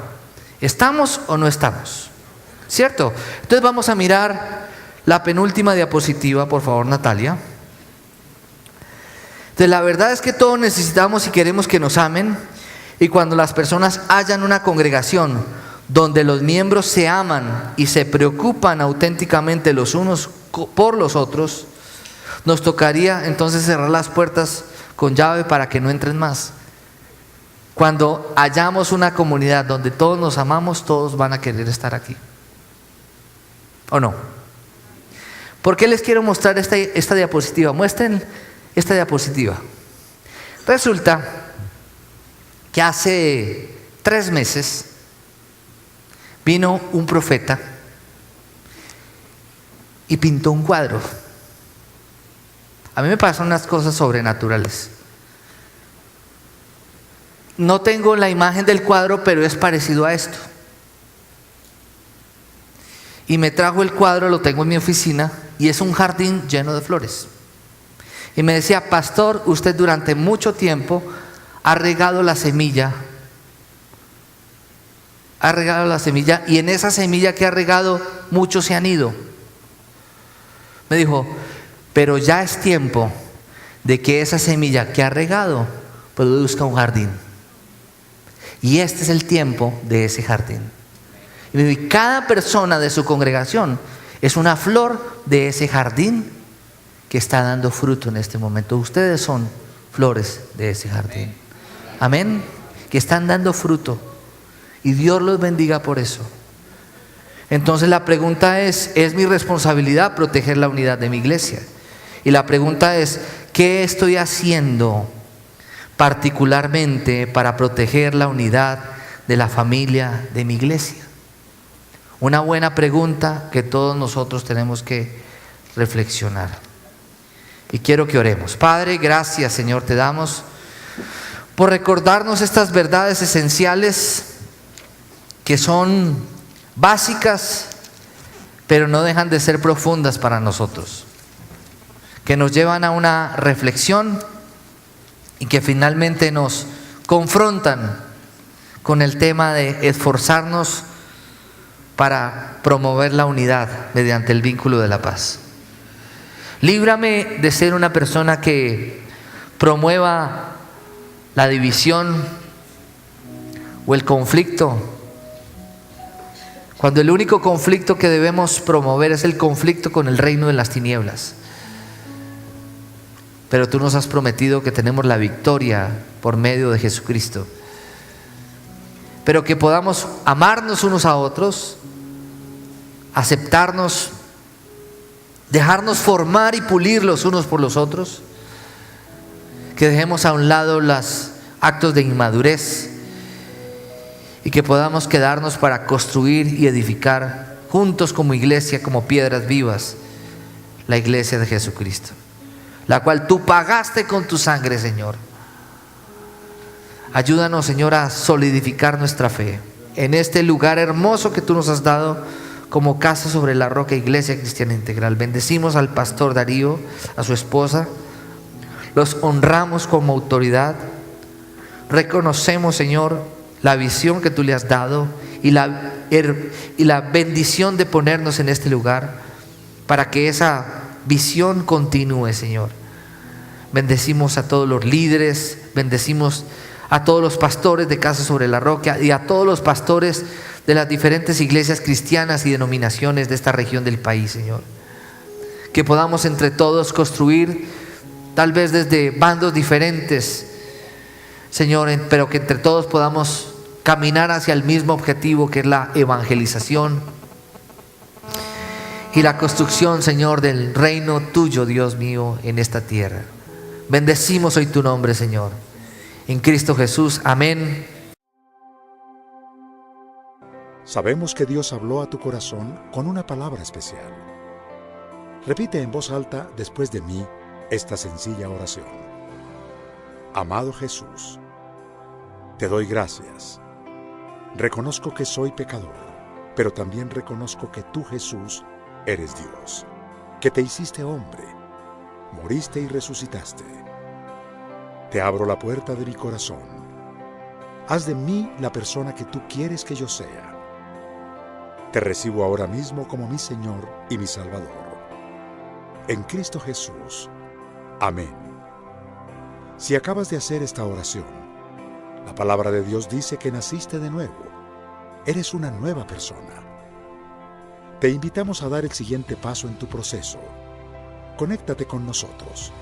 ¿Estamos o no estamos? ¿Cierto? Entonces vamos a mirar la penúltima diapositiva, por favor, Natalia. Entonces, la verdad es que todos necesitamos y queremos que nos amen. Y cuando las personas hayan una congregación donde los miembros se aman y se preocupan auténticamente los unos por los otros, nos tocaría entonces cerrar las puertas con llave para que no entren más. Cuando hallamos una comunidad donde todos nos amamos, todos van a querer estar aquí. ¿O no? ¿Por qué les quiero mostrar esta diapositiva? Muestren esta diapositiva. Resulta que hace 3 meses vino un profeta y pintó un cuadro. A mí me pasan unas cosas sobrenaturales. No tengo la imagen del cuadro, pero es parecido a esto. Y me trajo el cuadro, lo tengo en mi oficina, y es un jardín lleno de flores. Y me decía, pastor, usted durante mucho tiempo ha regado la semilla ha regado la semilla y en esa semilla que ha regado muchos se han ido. Me dijo, pero ya es tiempo de que esa semilla que ha regado produzca un jardín. Y este es el tiempo de ese jardín. Y cada persona de su congregación es una flor de ese jardín que está dando fruto en este momento. Ustedes son flores de ese jardín. Amén. Que están dando fruto. Y Dios los bendiga por eso. Entonces la pregunta es mi responsabilidad proteger la unidad de mi iglesia? Y la pregunta es, ¿qué estoy haciendo particularmente para proteger la unidad de la familia de mi iglesia? Una buena pregunta que todos nosotros tenemos que reflexionar. Y quiero que oremos. Padre, gracias, Señor, te damos por recordarnos estas verdades esenciales que son básicas, pero no dejan de ser profundas para nosotros, que nos llevan a una reflexión y que finalmente nos confrontan con el tema de esforzarnos para promover la unidad mediante el vínculo de la paz. Líbrame de ser una persona que promueva la división o el conflicto, cuando el único conflicto que debemos promover es el conflicto con el reino de las tinieblas. Pero tú nos has prometido que tenemos la victoria por medio de Jesucristo. Pero que podamos amarnos unos a otros, aceptarnos, dejarnos formar y pulir los unos por los otros, que dejemos a un lado los actos de inmadurez y que podamos quedarnos para construir y edificar juntos como iglesia, como piedras vivas, la iglesia de Jesucristo, la cual tú pagaste con tu sangre, Señor. Ayúdanos, Señor, a solidificar nuestra fe en este lugar hermoso que tú nos has dado como Casa sobre la Roca, Iglesia Cristiana Integral. Bendecimos al pastor Darío, a su esposa, los honramos como autoridad. Reconocemos, Señor, la visión que tú le has dado y la bendición de ponernos en este lugar para que esa visión continúe, Señor. Bendecimos a todos los líderes, bendecimos a todos los pastores de Casa sobre la Roca y a todos los pastores de las diferentes iglesias cristianas y denominaciones de esta región del país, Señor. Que podamos entre todos construir, tal vez desde bandos diferentes, Señor, pero que entre todos podamos caminar hacia el mismo objetivo, que es la evangelización y la construcción, Señor, del reino tuyo, Dios mío, en esta tierra. Bendecimos hoy tu nombre, Señor. En Cristo Jesús, amén. Sabemos que Dios habló a tu corazón con una palabra especial. Repite en voz alta después de mí esta sencilla oración. Amado Jesús, te doy gracias. Reconozco que soy pecador, pero también reconozco que tú, Jesús, eres Dios, que te hiciste hombre, moriste y resucitaste. Te abro la puerta de mi corazón. Haz de mí la persona que tú quieres que yo sea. Te recibo ahora mismo como mi Señor y mi Salvador. En Cristo Jesús. Amén. Si acabas de hacer esta oración, la palabra de Dios dice que naciste de nuevo. Eres una nueva persona. Te invitamos a dar el siguiente paso en tu proceso. Conéctate con nosotros.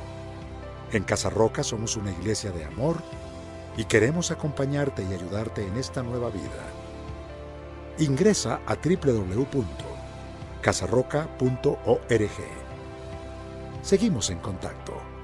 En Casa Roca somos una iglesia de amor y queremos acompañarte y ayudarte en esta nueva vida. Ingresa a www.casarroca.org. Seguimos en contacto.